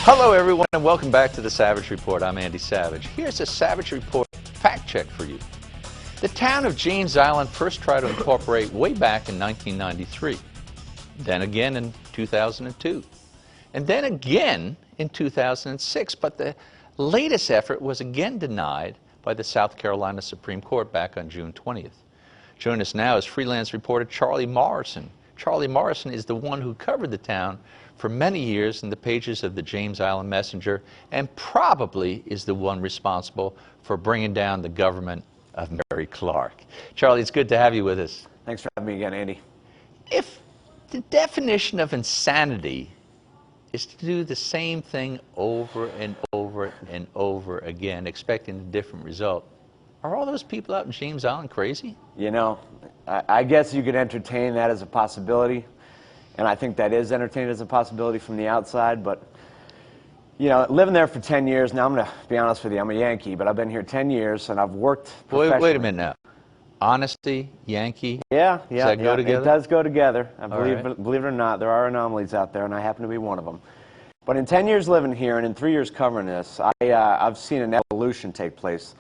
Hello everyone and welcome back to the Savage Report. I'm Andy Savage. Here's a Savage Report fact check for you. The town of James Island first tried to incorporate way back in 1993, then again in 2002, and then again in 2006, but the latest effort was again denied by the South Carolina Supreme Court back on June 20th. Joining us now is freelance reporter Charlie Morrison. Charlie Morrison is the one who covered the town for many years in the pages of the James Island Messenger and probably is the one responsible for bringing down the government of Mary Clark. Charlie, it's good to have you with us. Thanks for having me again, Andy. If the definition of insanity is to do the same thing over and over and over again, expecting a different result, are all those people out in James Island crazy? You know, I guess you could entertain that as a possibility, and I think that is entertained as a possibility from the outside, but, you know, living there for 10 years, now I'm going to be honest with you, I'm a Yankee, but I've been here 10 years, and I've worked professionally. Wait a minute now. Honesty, Yankee? Yeah. Does that go together? It does go together. Believe it or not, there are anomalies out there, and I happen to be one of them. But in 10 years living here, and in 3 years covering this, I've seen an evolution take place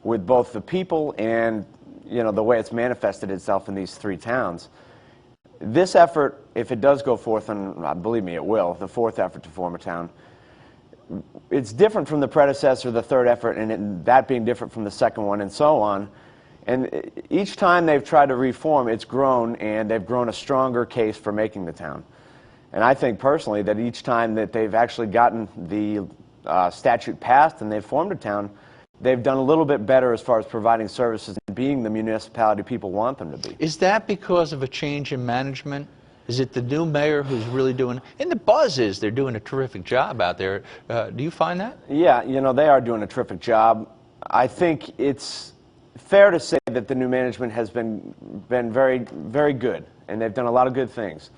with both the people and, you know, the way it's manifested itself in these three towns. This effort, if it does go forth, and believe me, it will, the fourth effort to form a town, it's different from the predecessor, the third effort, and that being different from the second one, and so on. And each time they've tried to reform, it's grown, and they've grown a stronger case for making the town. And I think personally that each time that they've actually gotten the statute passed and they've formed a town, they've done a little bit better as far as providing services and being the municipality people want them to be. Is that because of a change in management? Is it the new mayor who's really doing, and the buzz is they're doing a terrific job out there. Do you find that? Yeah, you know, they are doing a terrific job. I think it's fair to say that the new management has been very, very good, and they've done a lot of good things.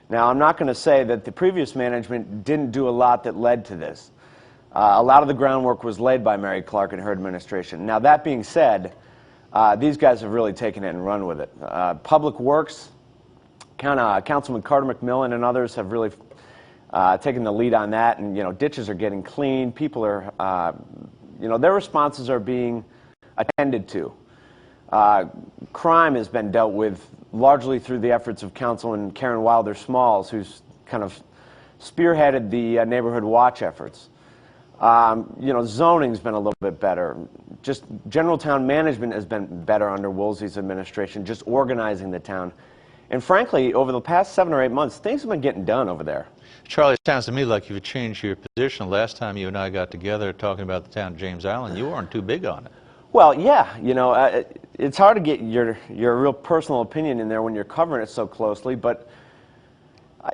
Now, I'm not going to say that the previous management didn't do a lot that led to this. A lot of the groundwork was laid by Mary Clark and her administration. Now, that being said, these guys have really taken it and run with it. Public Works, Councilman Carter McMillan and others have really taken the lead on that, and, you know, ditches are getting cleaned. People are, you know, their responses are being attended to. Crime has been dealt with largely through the efforts of Councilman Karen Wilder Smalls, who's kind of spearheaded the neighborhood watch efforts. You know, zoning's been a little bit better. Just general town management has been better under Woolsey's administration, just organizing the town. And frankly, over the past 7 or 8 months, things have been getting done over there. Charlie, it sounds to me like you've changed your position. Last time you and I got together talking about the town of James Island, you weren't too big on it. Well, yeah, you know, it's hard to get your real personal opinion in there when you're covering it so closely, but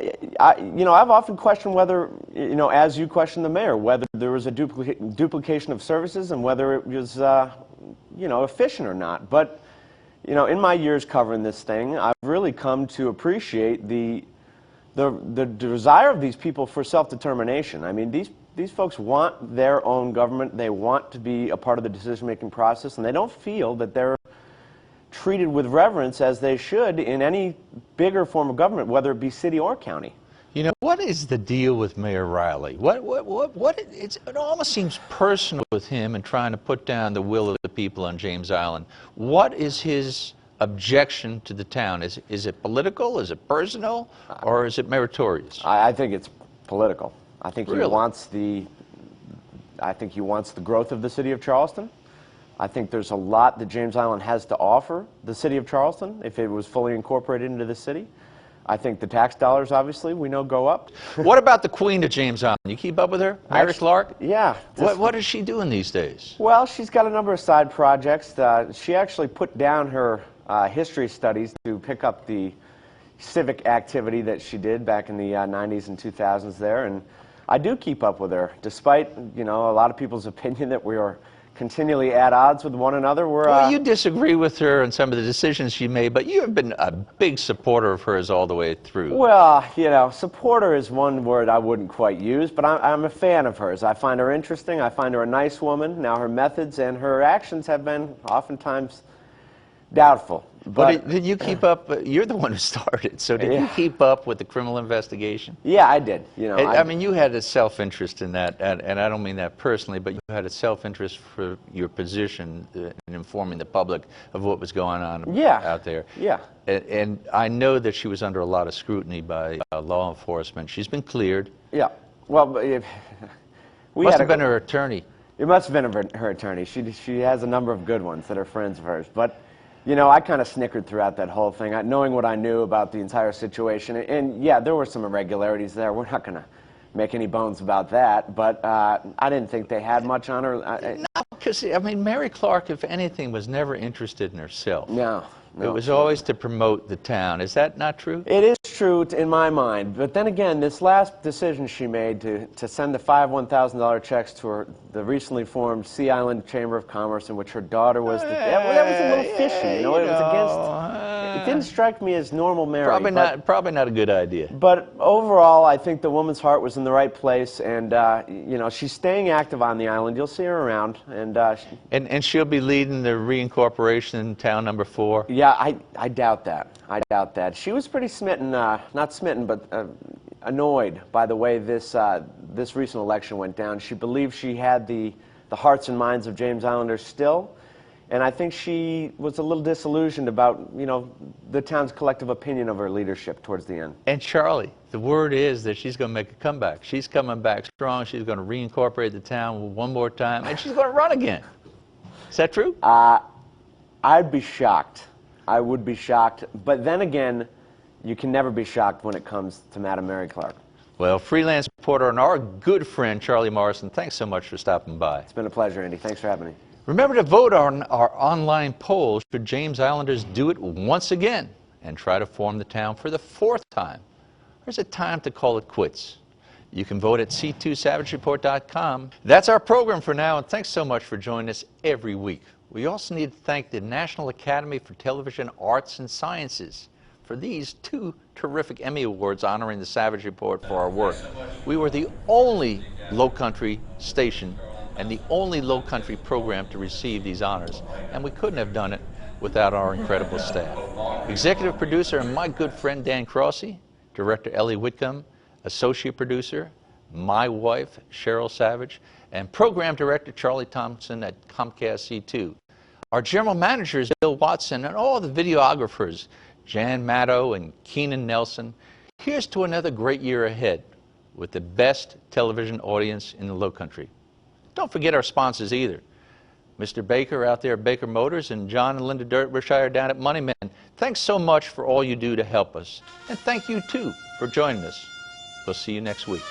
you know, I've often questioned whether, you know, as you questioned the mayor, whether there was a duplication of services and whether it was, you know, efficient or not. But, you know, in my years covering this thing, I've really come to appreciate the desire of these people for self-determination. I mean, these folks want their own government. They want to be a part of the decision-making process, and they don't feel that they're treated with reverence as they should in any bigger form of government, whether it be city or county. You know, what is the deal with Mayor Riley? It almost seems personal with him and trying to put down the will of the people on James Island. What is his objection to the town? Is it political? Is it personal? Or is it meritorious? I think it's political. I think Really? he wants the growth of the city of Charleston. I think there's a lot that James Island has to offer the city of Charleston if it was fully incorporated into the city. I think the tax dollars, obviously, we know go up. What about the Queen of James Island? You keep up with her? Mary Clark? Yeah. What is she doing these days? Well, she's got a number of side projects. She actually put down her history studies to pick up the civic activity that she did back in the 90s and 2000s there, and I do keep up with her, despite, you know, a lot of people's opinion that we are continually at odds with one another. Well, you disagree with her on some of the decisions she made, but you have been a big supporter of hers all the way through. Well, you know, supporter is one word I wouldn't quite use, but I'm a fan of hers. I find her interesting. I find her a nice woman. Now, her methods and her actions have been oftentimes Doubtful. But did you keep up? You're the one who started, so did you keep up with the criminal investigation? Yeah, I did. You know, I mean, you had a self-interest in that, and I don't mean that personally, but you had a self-interest for your position in informing the public of what was going on out there. Yeah. And I know that she was under a lot of scrutiny by law enforcement. She's been cleared. Yeah. Well, we Must have been her attorney. It must have been her attorney. She has a number of good ones that are friends of hers. But, you know, I kind of snickered throughout that whole thing, knowing what I knew about the entire situation. And yeah, there were some irregularities there. We're not going to make any bones about that. But I didn't think they had much on her. No, because, I mean, Mary Clark, if anything, was never interested in herself. No. It was always to promote the town. Is that not true? It is true in my mind. But then again, this last decision she made to send the five $1,000 checks to the recently formed Sea Island Chamber of Commerce, in which her daughter was that was a little fishy. You know, it was against. It didn't strike me as normal Mary. Probably not a good idea. But overall, I think the woman's heart was in the right place, and you know, she's staying active on the island. You'll see her around, and she'll be leading the reincorporation in town number 4. Yeah, I doubt that. I doubt that. She was pretty smitten, not smitten, but annoyed by the way this recent election went down. She believed she had the hearts and minds of James Islanders still. And I think she was a little disillusioned about, you know, the town's collective opinion of her leadership towards the end. And Charlie, the word is that she's going to make a comeback. She's coming back strong. She's going to reincorporate the town one more time, and she's going to run again. Is that true? I'd be shocked. I would be shocked. But then again, you can never be shocked when it comes to Madam Mary Clark. Well, freelance reporter and our good friend, Charlie Morrison, thanks so much for stopping by. It's been a pleasure, Andy. Thanks for having me. Remember to vote on our online poll should James Islanders do it once again and try to form the town for the 4th time. Or is it time to call it quits? You can vote at c2savagereport.com. That's our program for now, and thanks so much for joining us every week. We also need to thank the National Academy for Television Arts and Sciences for these 2 terrific Emmy Awards honoring the Savage Report for our work. We were the only low-country station and the only low-country program to receive these honors, and we couldn't have done it without our incredible staff. Executive producer and my good friend Dan Crossy, director Ellie Whitcomb, associate producer, my wife Cheryl Savage, and program director Charlie Thompson at Comcast C2. Our general manager is Bill Watson, and all the videographers, Jan Maddow and Keenan Nelson. Here's to another great year ahead with the best television audience in the Lowcountry. Don't forget our sponsors either. Mr. Baker out there at Baker Motors and John and Linda Derbyshire down at Moneyman. Thanks so much for all you do to help us. And thank you, too, for joining us. We'll see you next week.